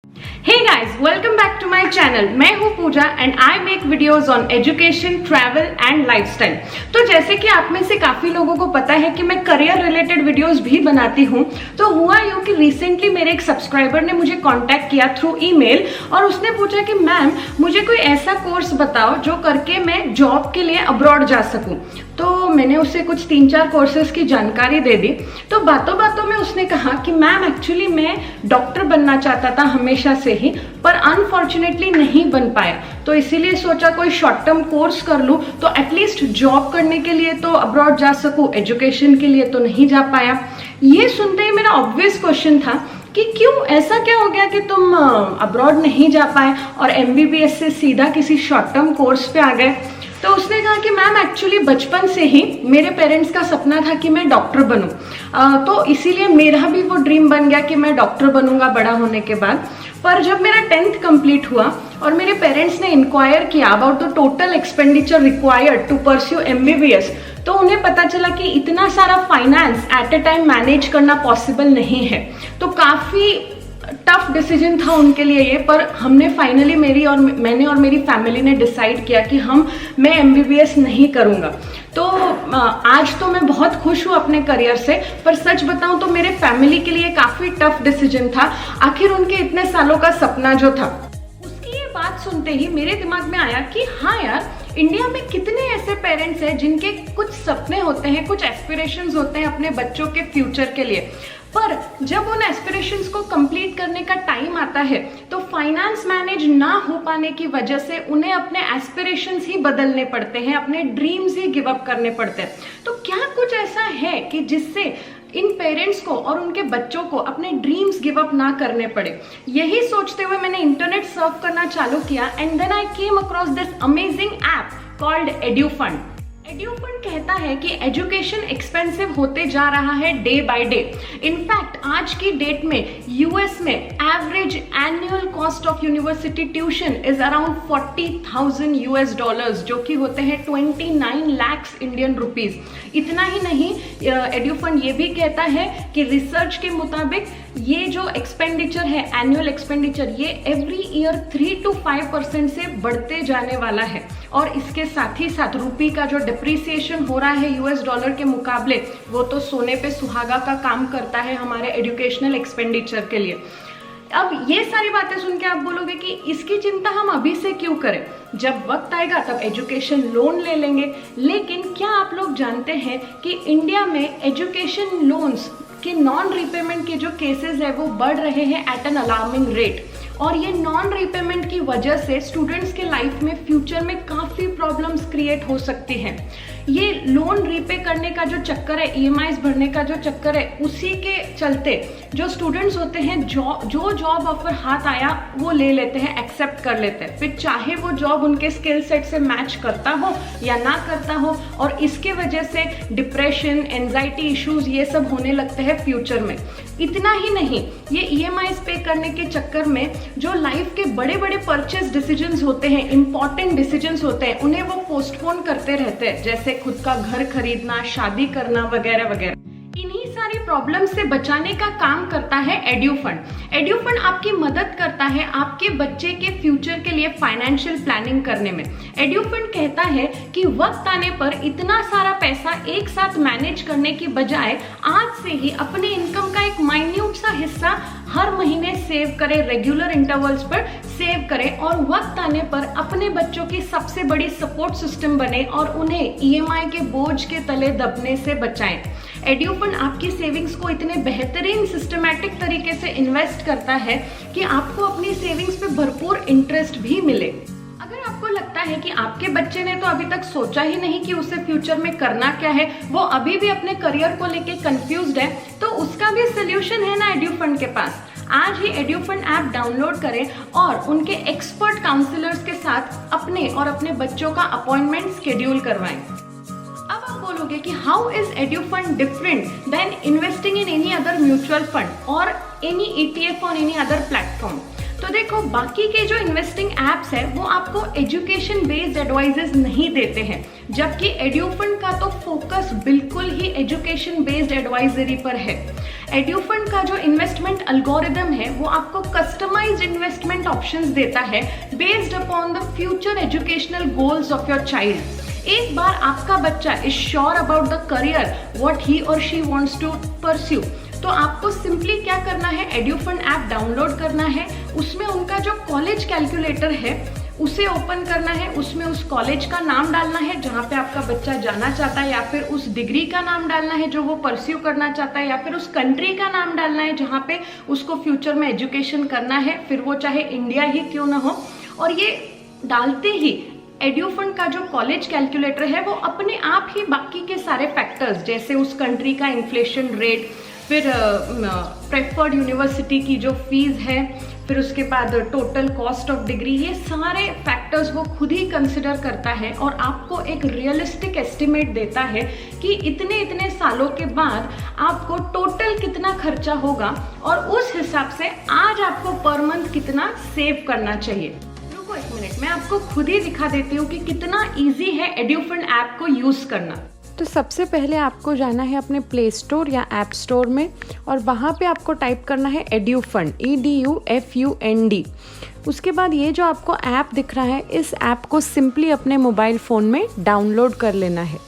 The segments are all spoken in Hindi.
Hey guys, welcome back to my channel. मैं हूँ पूजा and I make videos on education, travel and lifestyle. तो जैसे कि आप में से काफी लोगों को पता है कि मैं करियर रिलेटेड वीडियोस भी बनाती हूँ। तो हुआ यूँ कि रिसेंटली मेरे एक सब्सक्राइबर ने मुझे कांटेक्ट किया थ्रू ईमेल और उसने पूछा कि मैम मुझे कोई ऐसा कोर्स बताओ जो करके मैं जॉब के लिए अब्रॉड जा सकूँ। तो मैंने उसे कुछ 3-4 कोर्सेज की जानकारी दे दी। तो बातों बातों में उसने कहा कि मैम एक्चुअली मैं डॉक्टर बनना चाहता था हमेशा से ही, पर अनफॉर्चुनेटली नहीं बन पाया, तो इसीलिए सोचा कोई शॉर्ट टर्म कोर्स कर लूँ तो एटलीस्ट जॉब करने के लिए तो अब्रॉड जा सकूँ, एजुकेशन के लिए तो नहीं जा पाया। ये सुनते ही मेरा ऑब्वियस क्वेश्चन था कि क्यों, ऐसा क्या हो गया कि तुम अब्रॉड नहीं जा पाए और MBBS से सीधा किसी शॉर्ट टर्म कोर्स पे आ गए। तो उसने कहा कि मैम एक्चुअली बचपन से ही मेरे पेरेंट्स का सपना था कि मैं डॉक्टर बनूं, तो इसीलिए मेरा भी वो ड्रीम बन गया कि मैं डॉक्टर बनूंगा बड़ा होने के बाद। पर जब मेरा 10th कंप्लीट हुआ और मेरे पेरेंट्स ने इंक्वायर किया about the total expenditure required to pursue MBBS, तो उन्हें पता चला कि इतना सारा finance at a time manage करना पॉसिबल नहीं है। तो काफ़ी टफ डिसीजन था उनके लिए ये, पर हमने फाइनली मैंने और मेरी फैमिली ने डिसाइड किया कि मैं MBBS नहीं करूँगा। तो आज तो मैं बहुत खुश हूँ अपने करियर से, पर सच बताऊँ तो मेरे फैमिली के लिए काफ़ी टफ डिसीजन था। आखिर उनके इतने सालों का सपना जो था, उसकी ये बात सुनते ही मेरे दिमाग में आया कि हाँ यार, इंडिया में कितने ऐसे पेरेंट्स हैं जिनके कुछ सपने होते हैं, कुछ एस्पिरेशंस होते हैं अपने बच्चों के फ्यूचर के लिए, पर जब उन एस्पिरेशंस को कंप्लीट करने का टाइम आता है तो फाइनेंस मैनेज ना हो पाने की वजह से उन्हें अपने एस्पिरेशंस ही बदलने पड़ते हैं, अपने ड्रीम्स ही गिव अप करने पड़ते हैं। तो क्या कुछ ऐसा है कि जिससे इन पेरेंट्स को और उनके बच्चों को अपने ड्रीम्स गिव अप ना करने पड़े? यही सोचते हुए मैंने इंटरनेट सर्फ करना चालू किया and then I came across this amazing app called EduFund. EduFund कहता है कि एजुकेशन एक्सपेंसिव होते जा रहा है डे बाय डे। इनफैक्ट आज की डेट में यूएस में average annual cost of university tuition is around $40,000 जो कि होते हैं 29 लाख इंडियन रुपीज। इतना ही नहीं, एड्यूफंड ये भी कहता है कि रिसर्च के मुताबिक ये जो एक्सपेंडिचर है, एनुअल एक्सपेंडिचर, ये एवरी ईयर 3 to 5% से बढ़ते जाने वाला है। और इसके साथ ही साथ रुपये का जो डिप्रिसिएशन हो रहा है US डॉलर के मुकाबले, वो तो सोने पे सुहागा का काम करता है हमारे एजुकेशनल एक्सपेंडिचर के लिए। अब ये सारी बातें सुन के आप बोलोगे कि इसकी चिंता हम अभी से क्यों करें, जब वक्त आएगा तब एजुकेशन लोन ले लेंगे। लेकिन क्या आप लोग जानते हैं कि इंडिया में एजुकेशन लोन्स के नॉन रीपेमेंट के जो केसेस है वो बढ़ रहे हैं एट एन अलार्मिंग रेट, और ये नॉन रीपेमेंट की वजह से स्टूडेंट्स के लाइफ में फ्यूचर में काफ़ी प्रॉब्लम्स क्रिएट हो सकती हैं। ये लोन रीपे करने का जो चक्कर है, EMIs भरने का जो चक्कर है, उसी के चलते जो स्टूडेंट्स होते हैं जो जॉब ऑफर हाथ आया वो ले लेते हैं, एक्सेप्ट कर लेते हैं, फिर चाहे वो जॉब उनके स्किल सेट से मैच करता हो या ना करता हो, और इसके वजह से डिप्रेशन, एंजाइटी इश्यूज ये सब होने लगते हैं फ्यूचर में। इतना ही नहीं, ये EMIs पे करने के चक्कर में जो लाइफ के बड़े बड़े परचेज डिसीजंस होते हैं, इंपॉर्टेंट डिसीजंस होते हैं, उन्हें वो पोस्टपोन करते रहते हैं, जैसे खुद का घर खरीदना, शादी करना वगैरह वगैरह। इन्हीं सारी प्रॉब्लम से बचाने का काम करता है एड्यूफंड। एड्यूफंड आपकी मदद करता है आपके बच्चे के फ्यूचर के लिए फाइनेंशियल प्लानिंग करने में। एड्यूफंड कहता है कि वक्त आने पर इतना सारा पैसा एक साथ मैनेज करने की बजाय आज से ही अपने इनकम का एक माइन्यूट सा हिस्सा हर महीने सेव करें, रेगुलर इंटरवल्स पर सेव करें, और वक्त आने पर अपने बच्चों की सबसे बड़ी सपोर्ट सिस्टम बने और उन्हें EMI के बोझ के तले दबने से बचाएं। एड्यूफंड आपकी सेविंग्स को इतने बेहतरीन सिस्टमैटिक तरीके से इन्वेस्ट करता है कि आपको अपनी सेविंग्स पे भरपूर इंटरेस्ट भी मिले। अगर आपको लगता है कि आपके बच्चे ने तो अभी तक सोचा ही नहीं कि उसे फ्यूचर में करना क्या है, वो अभी भी अपने करियर को लेके कंफ्यूज्ड है, तो उसका भी सोल्यूशन है ना एड्यूफंड के पास। आज ही एड्यूफंड ऐप डाउनलोड करें और उनके एक्सपर्ट काउंसलर्स के साथ अपने बच्चों का अपॉइंटमेंट शेड्यूल करवाएं। अब आप बोलोगे कि how is EduFund different than investing in any other mutual fund और any ETF on any other platform. तो देखो, बाकी के जो इन्वेस्टिंग एप्स है वो आपको एजुकेशन बेस्ड एडवाइजेस नहीं देते हैं, जबकि एड्यूफंड का तो फोकस बिल्कुल ही एजुकेशन बेस्ड एडवाइजरी पर है। एड्यूफंड का जो इन्वेस्टमेंट अल्गोरिदम है वो आपको कस्टमाइज्ड इन्वेस्टमेंट ऑप्शंस देता है based upon the future educational goals of your child. एक बार आपका बच्चा is sure about the career what he और शी वांट्स टू परस्यू, तो आपको सिंपली क्या करना है, एड्यूफंड ऐप डाउनलोड करना है, उसमें उनका जो कॉलेज कैलकुलेटर है उसे ओपन करना है, उसमें उस कॉलेज का नाम डालना है जहाँ पे आपका बच्चा जाना चाहता है, या फिर उस डिग्री का नाम डालना है जो वो परस्यू करना चाहता है, या फिर उस कंट्री का नाम डालना है जहाँ पे उसको फ्यूचर में एजुकेशन करना है, फिर वो चाहे इंडिया ही क्यों ना हो। और ये डालते ही एड्यूफंड का जो कॉलेज कैलकुलेटर है वो अपने आप ही बाकी के सारे फैक्टर्स जैसे उस कंट्री का इन्फ्लेशन रेट, फिर प्रेफर्ड यूनिवर्सिटी की जो फीस है, फिर उसके बाद टोटल कॉस्ट ऑफ डिग्री, ये सारे फैक्टर्स वो खुद ही कंसिडर करता है और आपको एक रियलिस्टिक एस्टिमेट देता है कि इतने इतने सालों के बाद आपको टोटल कितना खर्चा होगा और उस हिसाब से आज आपको पर मंथ कितना सेव करना चाहिए। रुको एक मिनट, मैं आपको खुद ही दिखा देती हूँ कि कितना ईजी है एड्यूफंड ऐप को यूज करना। तो सबसे पहले आपको जाना है अपने प्ले स्टोर या ऐप स्टोर में और वहाँ पे आपको टाइप करना है एड्यूफंड, EDUFUND। उसके बाद ये जो आपको ऐप दिख रहा है, इस ऐप को सिंपली अपने मोबाइल फ़ोन में डाउनलोड कर लेना है।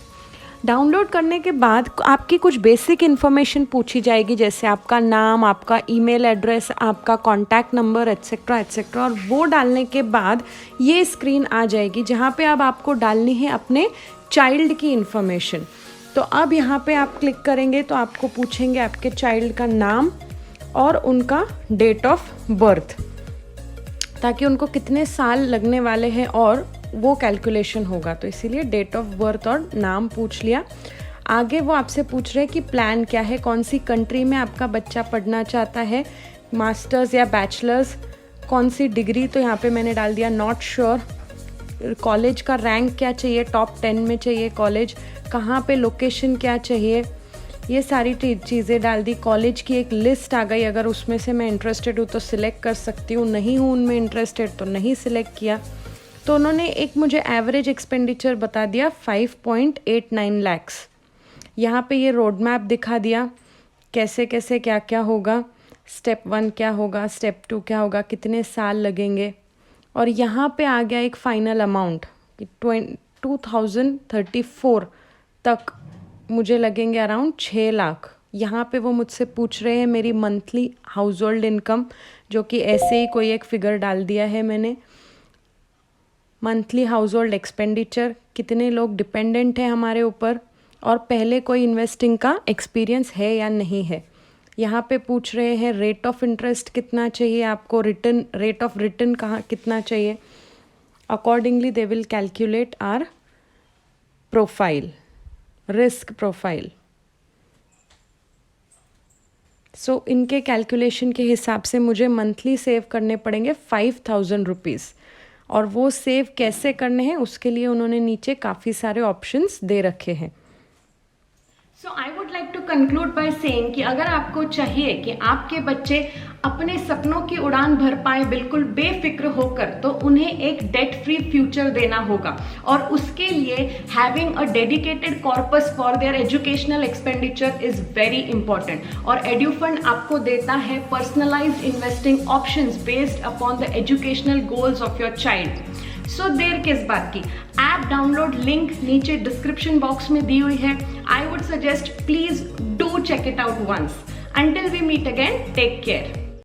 डाउनलोड करने के बाद आपकी कुछ बेसिक इन्फॉर्मेशन पूछी जाएगी, जैसे आपका नाम, आपका ईमेल एड्रेस, आपका कॉन्टैक्ट नंबर एट्सेट्रा एट्सेट्रा, और वो डालने के बाद ये स्क्रीन आ जाएगी जहाँ पे अब आपको डालनी है अपने चाइल्ड की इन्फॉर्मेशन। तो अब यहाँ पे आप क्लिक करेंगे तो आपको पूछेंगे आपके चाइल्ड का नाम और उनका डेट ऑफ बर्थ, ताकि उनको कितने साल लगने वाले हैं और वो कैलकुलेशन होगा, तो इसीलिए डेट ऑफ बर्थ और नाम पूछ लिया। आगे वो आपसे पूछ रहे हैं कि प्लान क्या है, कौन सी कंट्री में आपका बच्चा पढ़ना चाहता है, मास्टर्स या बैचलर्स, कौन सी डिग्री, तो यहाँ पे मैंने डाल दिया नॉट श्योर। कॉलेज का रैंक क्या चाहिए, टॉप 10 में चाहिए कॉलेज, कहाँ पे लोकेशन क्या चाहिए, ये सारी चीज़ें डाल दी। कॉलेज की एक लिस्ट आ गई, अगर उसमें से मैं इंटरेस्टेड हूँ तो सिलेक्ट कर सकती हूँ, नहीं हूँ उनमें इंटरेस्टेड तो नहीं सिलेक्ट किया। तो उन्होंने एक मुझे एवरेज एक्सपेंडिचर बता दिया 5.89 लाख्स। यहाँ पे ये रोड मैप दिखा दिया कैसे कैसे क्या क्या होगा, स्टेप 1 क्या होगा, स्टेप 2 क्या होगा, कितने साल लगेंगे, और यहाँ पे आ गया एक फाइनल अमाउंट कि 2034 तक मुझे लगेंगे अराउंड 6 लाख। यहाँ पे वो मुझसे पूछ रहे हैं मेरी मंथली हाउस होल्ड इनकम, जो कि ऐसे ही कोई एक फिगर डाल दिया है मैंने। मंथली हाउस होल्ड एक्सपेंडिचर, कितने लोग डिपेंडेंट हैं हमारे ऊपर, और पहले कोई इन्वेस्टिंग का एक्सपीरियंस है या नहीं है। यहाँ पे पूछ रहे हैं रेट ऑफ इंटरेस्ट कितना चाहिए आपको, रिटर्न रेट ऑफ रिटर्न कहाँ कितना चाहिए। Accordingly they will calculate our profile, risk profile. So इनके कैलकुलेशन के हिसाब से मुझे मंथली सेव करने पड़ेंगे 5000 रुपीज़, और वो सेव कैसे करने हैं उसके लिए उन्होंने नीचे काफ़ी सारे ऑप्शंस दे रखे हैं। So I would like to conclude by saying कि अगर आपको चाहिए कि आपके बच्चे अपने सपनों की उड़ान भर पाए बिल्कुल बेफिक्र होकर, तो उन्हें एक डेट फ्री फ्यूचर देना होगा, और उसके लिए having a dedicated corpus for their educational expenditure is very important. और एड्यूफंड आपको देता है personalised investing options based upon the educational goals of your child. So देर किस बात की, ऐप डाउनलोड लिंक नीचे डिस्क्रिप्शन बॉक्स में दी हुई है। I would suggest please do check it out once. Until we meet again, take care.